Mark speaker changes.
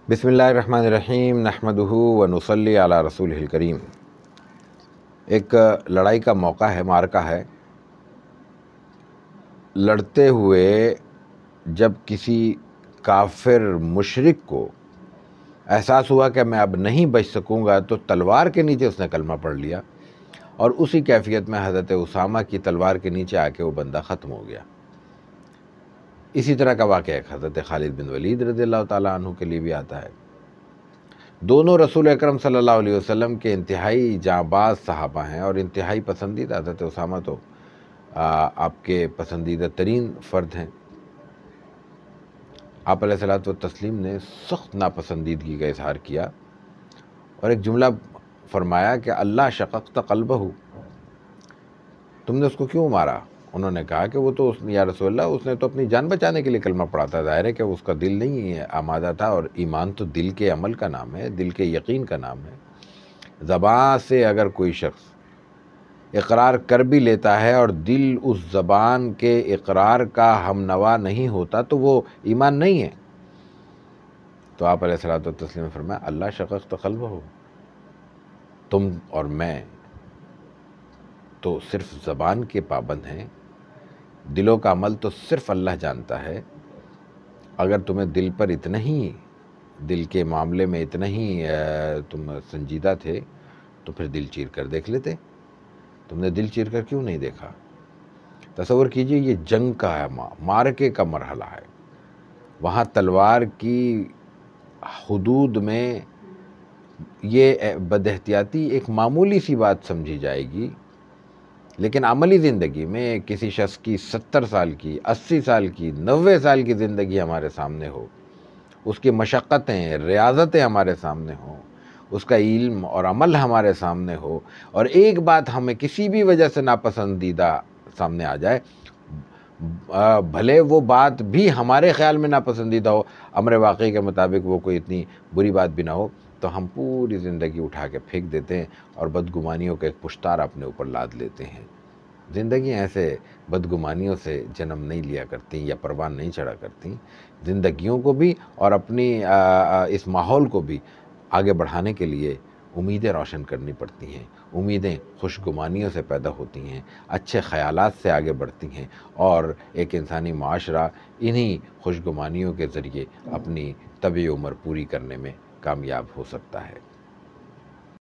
Speaker 1: بسم اللہ الرحمن الرحیم نحمدہ ونصلی علی رسولہ الکریم۔ ایک لڑائی کا موقع ہے، معرکہ ہے۔ لڑتے ہوئے جب کسی کافر مشرک کو احساس ہوا کہ میں اب نہیں بچ سکوں گا تو تلوار کے نیچے اس نے کلمہ پڑھ لیا، اور اسی کیفیت میں حضرت اسامہ کی تلوار کے نیچے آ کے وہ بندہ ختم ہو گیا۔ اسی طرح کا واقعہ ایک حضرت خالد بن ولید رضی اللہ تعالیٰ عنہ کے لیے بھی آتا ہے۔ دونوں رسول اکرم صلی اللہ علیہ وسلم کے انتہائی جانباز صحابہ ہیں اور انتہائی پسندیدہ۔ حضرت اسامہ تو آپ کے پسندیدہ ترین فرد ہیں۔ آپ علیہ الصلوۃ والتسلیم نے سخت ناپسندیدگی کا اظہار کیا اور ایک جملہ فرمایا کہ اللہ شققت قلبہ، تم نے اس کو کیوں مارا؟ انہوں نے کہا کہ وہ تو یا رسول اللہ اس نے تو اپنی جان بچانے کے لیے کلمہ پڑھا تھا، ظاہر ہے کہ اس کا دل نہیں آمادہ تھا، اور ایمان تو دل کے عمل کا نام ہے، دل کے یقین کا نام ہے۔ زبان سے اگر کوئی شخص اقرار کر بھی لیتا ہے اور دل اس زبان کے اقرار کا ہم نوا نہیں ہوتا تو وہ ایمان نہیں ہے۔ تو آپ علیہ الصلوۃ والتسلیم نے فرمایا اللہ شققت قلبہ، تم اور میں تو صرف زبان کے پابند ہیں، دلوں کا عمل تو صرف اللہ جانتا ہے۔ اگر تمہیں دل پر اتنا ہی، دل کے معاملے میں اتنا ہی تم سنجیدہ تھے تو پھر دل چیر کر دیکھ لیتے۔ تم نے دل چیر کر کیوں نہیں دیکھا؟ تصور کیجئے یہ جنگ کا ہے، معرکے کا مرحلہ ہے، وہاں تلوار کی حدود میں یہ بد احتیاطی ایک معمولی سی بات سمجھی جائے گی، لیکن عملی زندگی میں کسی شخص کی 70 سال کی، 80 سال کی، 90 سال کی زندگی ہمارے سامنے ہو، اس کی مشقتیں، ریاضتیں ہمارے سامنے ہوں، اس کا علم اور عمل ہمارے سامنے ہو، اور ایک بات ہمیں کسی بھی وجہ سے ناپسندیدہ سامنے آ جائے، بھلے وہ بات بھی ہمارے خیال میں ناپسندیدہ ہو، امر واقعی کے مطابق وہ کوئی اتنی بری بات بھی نہ ہو، تو ہم پوری زندگی اٹھا کے پھینک دیتے ہیں اور بدگمانیوں کا ایک پشتار اپنے اوپر لاد لیتے ہیں۔ زندگی ایسے بدگمانیوں سے جنم نہیں لیا کرتی یا پروان نہیں چڑھا کرتی۔ زندگیوں کو بھی اور اپنی اس ماحول کو بھی آگے بڑھانے کے لیے امیدیں روشن کرنی پڑتی ہیں، امیدیں خوشگمانیوں سے پیدا ہوتی ہیں، اچھے خیالات سے آگے بڑھتی ہیں، اور ایک انسانی معاشرہ انہی خوشگمانیوں کے ذریعے اپنی طویل عمر پوری کرنے میں کامیاب ہو سکتا ہے۔